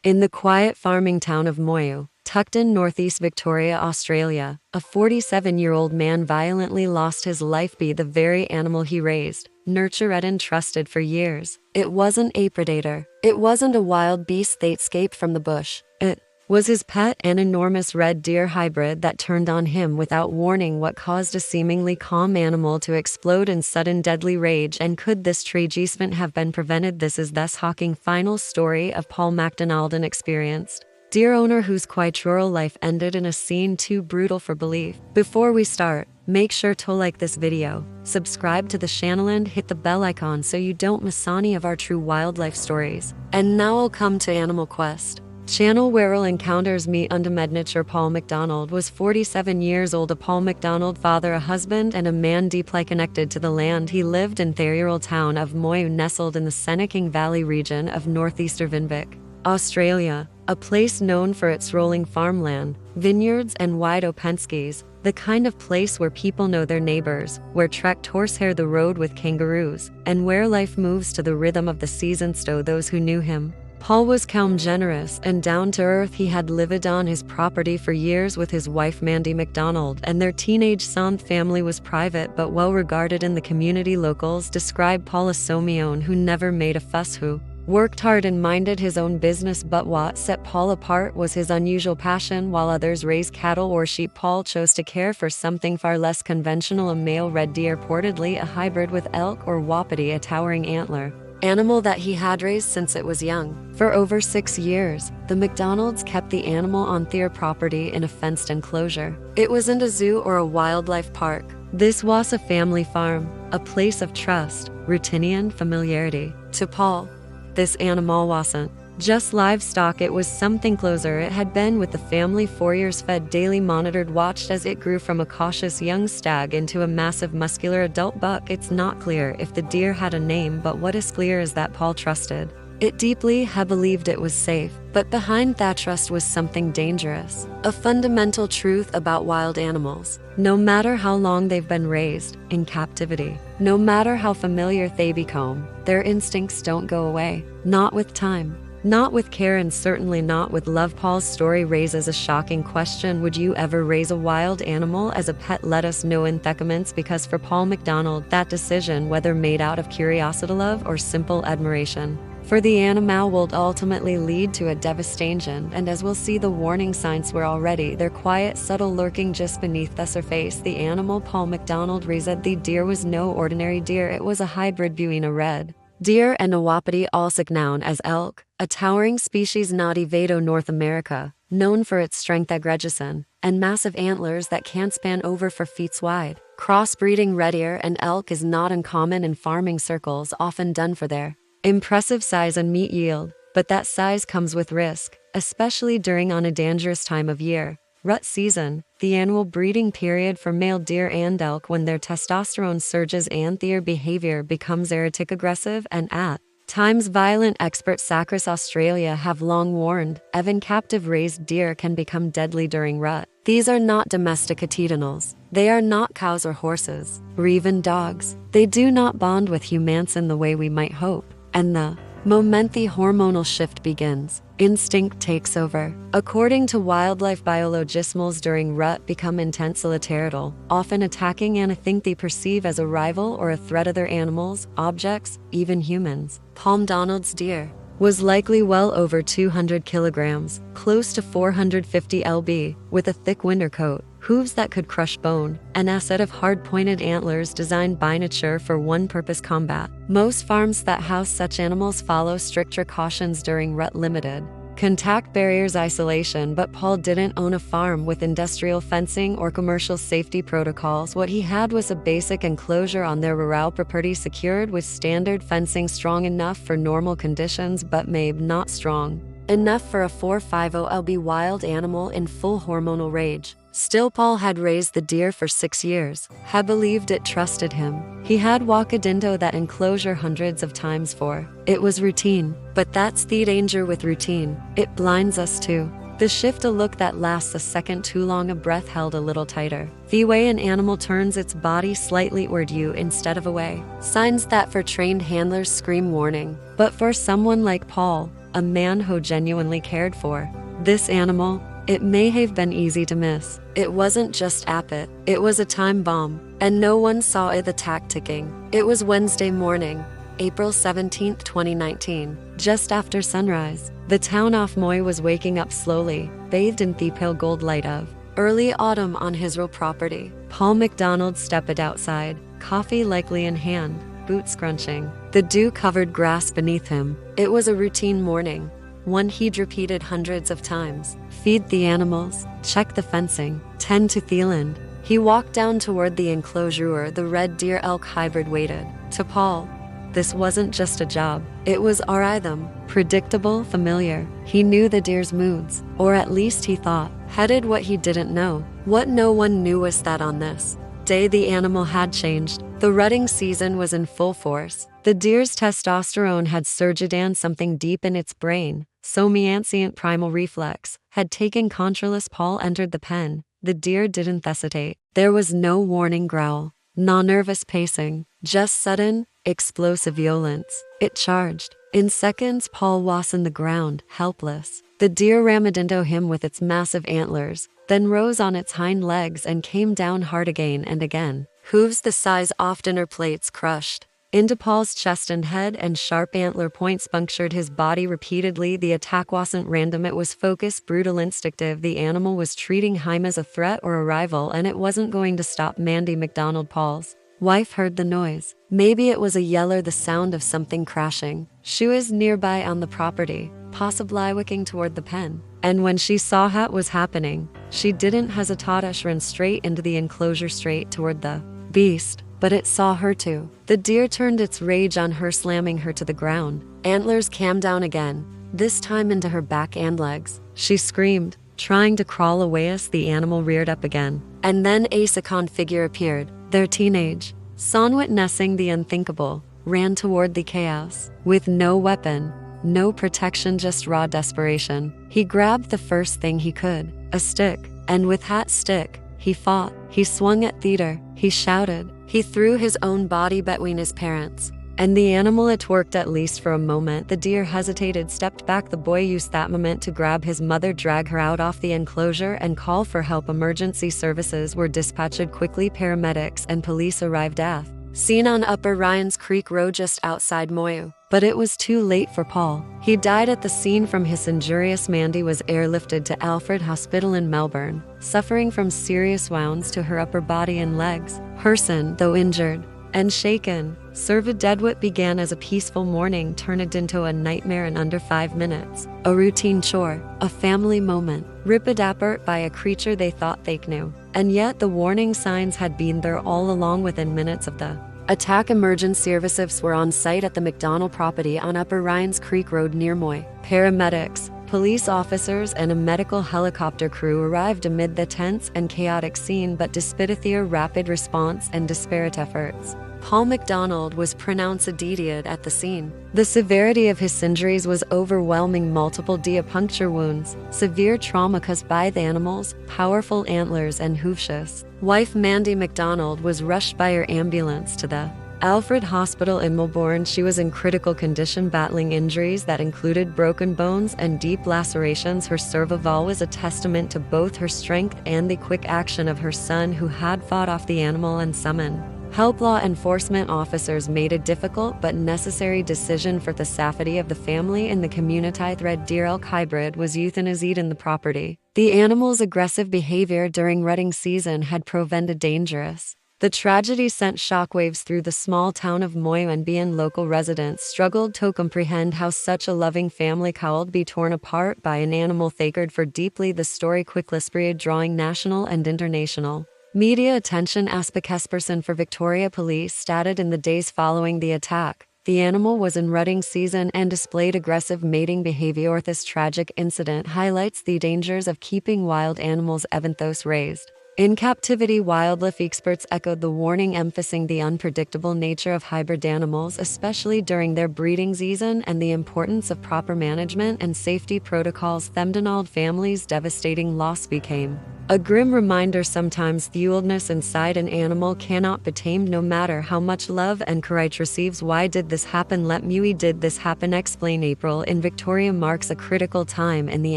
In the quiet farming town of Moyu, tucked in northeast Victoria, Australia, a 47-year-old man violently lost his life by the very animal he raised, nurtured and trusted for years. It wasn't a predator. It wasn't a wild beast that escaped from the bush. It was his pet, an enormous red deer hybrid that turned on him without warning, what caused a seemingly calm animal to explode in sudden deadly rage. And could this tragedy have been prevented? This is thus Hawking final story of Paul MacDonald, an experienced deer owner whose quite rural life ended in a scene too brutal for belief. Before we start, make sure to like this video, subscribe to the channel and hit the bell icon so you don't miss any of our true wildlife stories. And now I'll come to Animal Quest channel, where we'll encounters meet Undimednature. Paul MacDonald was 47 years old, a Paul MacDonald father, a husband, and a man deeply connected to the land he lived in. The rural town of Moyu, nestled in the Seneking Valley region of northeastern Vinvic, Australia, a place known for its rolling farmland, vineyards, and wide open skies, the kind of place where people know their neighbors, where trekked horsehair the road with kangaroos, and where life moves to the rhythm of the seasons. To those who knew him, Paul was calm, generous, and down to earth. He had lived on his property for years with his wife Mandy MacDonald and their teenage son. Family was private but well regarded in the community. Locals described Paul as Somione, who never made a fuss, who worked hard and minded his own business. But what set Paul apart was his unusual passion. While others raised cattle or sheep, Paul chose to care for something far less conventional: a male red deer, reportedly a hybrid with elk or wapiti, a towering antler animal that he had raised since it was young. For over 6 years, the MacDonalds kept the animal on their property in a fenced enclosure. It wasn't a zoo or a wildlife park. This was a family farm, a place of trust, routine, and familiarity. To Paul, this animal wasn't just livestock, it was something closer. It had been with the family for years, fed daily, monitored, watched as it grew from a cautious young stag into a massive muscular adult buck. It's not clear if the deer had a name, but what is clear is that Paul trusted it deeply. He believed it was safe, but behind that trust was something dangerous, a fundamental truth about wild animals. No matter how long they've been raised in captivity, no matter how familiar they become, their instincts don't go away. Not with time, not with care, and certainly not with love. Paul's story raises a shocking question: would you ever raise a wild animal as a pet? Let us know in the comments, because for Paul MacDonald, that decision, whether made out of curiosity, love, or simple admiration for the animal, will ultimately lead to a devastation. And as we'll see, the warning signs were already there, quiet, subtle, lurking just beneath the surface. The animal Paul MacDonald raised, the deer, was no ordinary deer. It was a hybrid between a red deer and a wapiti, also known as elk, a towering species native to North America, known for its strength, aggression, and massive antlers that can span over 4 feet wide. Crossbreeding red deer and elk is not uncommon in farming circles, often done for their impressive size and meat yield, but that size comes with risk, especially during a dangerous time of year, rut season, the annual breeding period for male deer and elk, when their testosterone surges and their behavior becomes erratic, aggressive, and at times violent. Experts across Australia have long warned, even captive raised deer can become deadly during rut. These are not domesticated animals. They are not cows or horses, or even dogs. They do not bond with humans in the way we might hope. And the moment the hormonal shift begins, instinct takes over. According to wildlife biologists, during rut become intensely territorial, often attacking anything they perceive as a rival or a threat. Other animals, objects, even humans. Paul MacDonald's deer was likely well over 200 kilograms, close to 450 lb, with a thick winter coat, hooves that could crush bone, and a set of hard-pointed antlers designed by nature for one-purpose combat. Most farms that house such animals follow strict precautions during rut: limited contact barriers, isolation. But Paul didn't own a farm with industrial fencing or commercial safety protocols. What he had was a basic enclosure on their rural property, secured with standard fencing, strong enough for normal conditions, but maybe not strong enough for a 450 lb wild animal in full hormonal rage. Still, Paul had raised the deer for 6 years, had believed it, trusted him. He had walked into that enclosure hundreds of times for it was routine. But that's the danger with routine, it blinds us to the shift, a look that lasts a second too long, a breath held a little tighter, the way an animal turns its body slightly toward you instead of away. Signs that for trained handlers scream warning. But for someone like Paul, a man who genuinely cared for this animal. It may have been easy to miss. It wasn't just Appet, it was a time bomb, and no one saw it, the tack ticking. It was Wednesday morning, April 17, 2019, just after sunrise. The town of Moy was waking up slowly, bathed in the pale gold light of early autumn on his real property. Paul McDonald stepped outside, coffee likely in hand, boots scrunching the dew-covered grass beneath him. It was a routine morning, one he'd repeated hundreds of times. Feed the animals, check the fencing, tend to the land. He walked down toward the enclosure where the red deer-elk hybrid waited. To Paul, this wasn't just a job. It was a rhythm, predictable, familiar. He knew the deer's moods, or at least he thought. Headed what he didn't know. What no one knew was that on this day the animal had changed. The rutting season was in full force. The deer's testosterone had surged and something deep in its brain, some-ancient primal reflex, had taken control as Paul entered the pen. The deer didn't hesitate. There was no warning growl, no nervous pacing, just sudden, explosive violence. It charged. In seconds, Paul was on the ground, helpless. The deer rammed into him with its massive antlers, then rose on its hind legs and came down hard again and again. Hooves the size of dinner plates crushed into Paul's chest and head, and sharp antler points punctured his body repeatedly. The attack wasn't random, it was focused, brutal, instinctive. The animal was treating him as a threat or a rival, and it wasn't going to stop. Mandy McDonald, Paul's wife, heard the noise. Maybe it was a yell or the sound of something crashing. She was nearby on the property, possibly walking toward the pen. And when she saw what was happening, she didn't hesitate. She ran straight into the enclosure, straight toward the beast. But it saw her too. The deer turned its rage on her, slamming her to the ground. Antlers came down again, this time into her back and legs. She screamed, trying to crawl away as the animal reared up again. And then a second figure appeared, their teenage son, witnessing the unthinkable, ran toward the chaos. With no weapon, no protection, just raw desperation. He grabbed the first thing he could, a stick, and with that stick, he fought. He swung at theater. He shouted. He threw his own body between his parents and the animal. It worked, at least for a moment. The deer hesitated, stepped back. The boy used that moment to grab his mother, drag her out of the enclosure, and call for help. Emergency services were dispatched quickly. Paramedics and police arrived at scene on Upper Ryan's Creek Road just outside Moyu. But it was too late for Paul. He died at the scene from his injuries. Mandy was airlifted to Alfred Hospital in Melbourne, suffering from serious wounds to her upper body and legs. Her son, though injured and shaken, served dead. What began as a peaceful morning turned into a nightmare in under 5 minutes. A routine chore, a family moment, ripped apart by a creature they thought they knew. And yet the warning signs had been there all along. Within minutes of the attack, emergency services were on site at the McDonald property on Upper Ryan's Creek Road near Moy. Paramedics, police officers, and a medical helicopter crew arrived amid the tense and chaotic scene, but despite their rapid response and disparate efforts, Paul McDonald was pronounced dead at the scene. The severity of his injuries was overwhelming: multiple puncture wounds, severe trauma caused by the animal's powerful antlers and hoofs. Wife Mandy McDonald was rushed by her ambulance to the Alfred Hospital in Melbourne. She was in critical condition, battling injuries that included broken bones and deep lacerations. Her survival was a testament to both her strength and the quick action of her son, who had fought off the animal and summoned help. Law enforcement officers made a difficult but necessary decision for the safety of the family and the community. Red deer elk hybrid was euthanized in the property. The animal's aggressive behavior during rutting season had proven dangerous. The tragedy sent shockwaves through the small town of Moy, and local residents struggled to comprehend how such a loving family could be torn apart by an animal they cared for deeply. The story quickly spread, drawing national and international media attention. A spokesperson for Victoria Police stated in the days following the attack, the animal was in rutting season and displayed aggressive mating behavior. This tragic incident highlights the dangers of keeping wild animals even those raised in captivity. Wildlife experts echoed the warning, emphasizing the unpredictable nature of hybrid animals, especially during their breeding season, and the importance of proper management and safety protocols. Themdenald family's devastating loss became A grim reminder sometimes the wildness inside an animal cannot be tamed no matter how much love and courage receives. Why did this happen? Let me did this happen explain. April in Victoria marks a critical time in the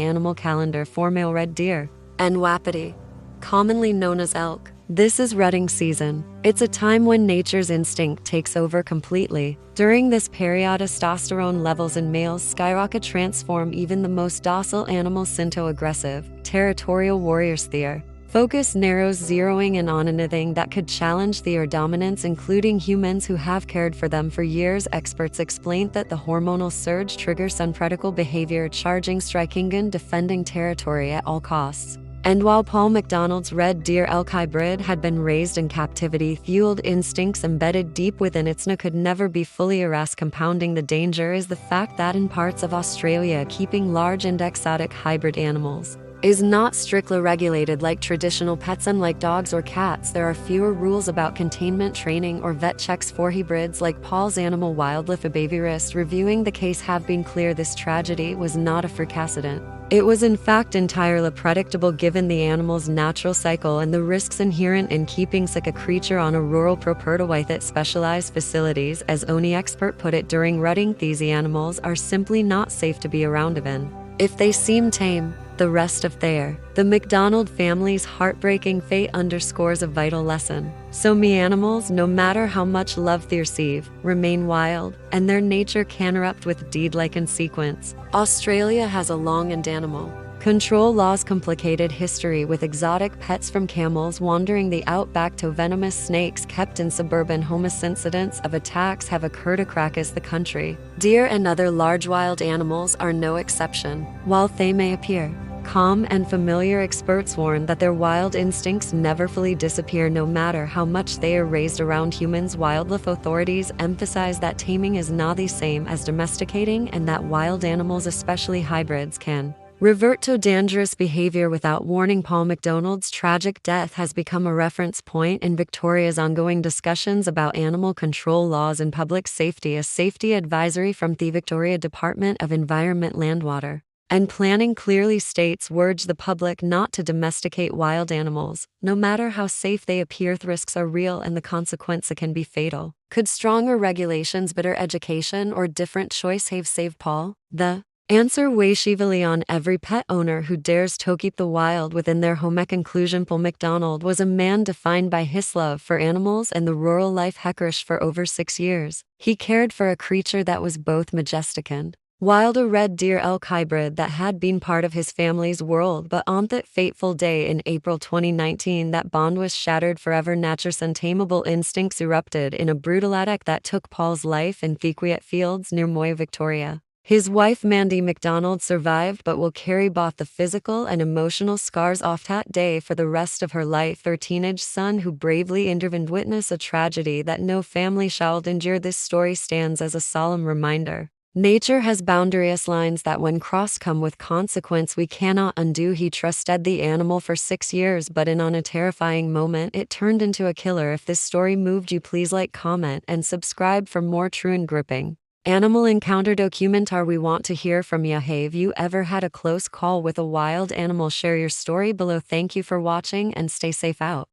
animal calendar for male red deer and wapiti, commonly known as elk. This is rutting season. It's a time when nature's instinct takes over completely. During this period, testosterone levels in males skyrocket, transform even the most docile animals into aggressive, territorial warriors. Their focus narrows, zeroing in on anything that could challenge their dominance, including humans who have cared for them for years. Experts explain that the hormonal surge triggers unpredictable behavior, charging, striking, and defending territory at all costs. And while Paul MacDonald's red deer elk hybrid had been raised in captivity, fueled instincts embedded deep within its neck could never be fully erased. Compounding the danger is the fact that in parts of Australia, keeping large and exotic hybrid animals is not strictly regulated like traditional pets. Unlike dogs or cats, there are fewer rules about containment, training, or vet checks for hybrids like Paul's. Animal wildlife behaviorists reviewing the case have been clear this tragedy was not a freak accident. It was in fact entirely predictable given the animal's natural cycle and the risks inherent in keeping such a creature on a rural property with specialized facilities. As Oni expert put it during rutting, these animals are simply not safe to be around even if they seem tame. The rest of the MacDonald family's heartbreaking fate underscores a vital lesson. So me animals, no matter how much love they receive, remain wild, and their nature can erupt with deed-like consequence. Australia has a long and animal control laws complicated history, with exotic pets from camels wandering the outback to venomous snakes kept in suburban homes. Incidents of attacks have occurred across the country. Deer and other large wild animals are no exception. While they may appear calm and familiar, experts warn that their wild instincts never fully disappear no matter how much they are raised around humans. Wildlife authorities emphasize that taming is not the same as domesticating, and that wild animals, especially hybrids, can revert to dangerous behavior without warning. Paul MacDonald's tragic death has become a reference point in Victoria's ongoing discussions about animal control laws and public safety. A safety advisory from the Victoria Department of Environment, Land, Water and Planning clearly states, urge the public not to domesticate wild animals, no matter how safe they appear. The risks are real and the consequences can be fatal. Could stronger regulations, better education, or different choice have saved Paul? The answer weighs heavily on every pet owner who dares to keep the wild within their home. Conclusion: Paul MacDonald was a man defined by his love for animals and the rural life Heckerish. For over 6 years, he cared for a creature that was both majestic and wild, a red deer elk hybrid that had been part of his family's world. But on that fateful day in April 2019, that bond was shattered forever. Nature's untamable instincts erupted in a brutal attack that took Paul's life in Thiquiet Fields near Moya, Victoria. His wife Mandy MacDonald survived but will carry both the physical and emotional scars of that day for the rest of her life. Her teenage son, who bravely intervened, witnessed a tragedy that no family shall endure. This story stands as a solemn reminder. Nature has boundarious lines that when crossed come with consequence we cannot undo. He trusted the animal for 6 years, but in on a terrifying moment it turned into a killer. If this story moved you, please like, comment, and subscribe for more true and gripping animal encounter documentary. We want to hear from you. Have you ever had a close call with a wild animal? Share your story below. Thank you for watching and stay safe out.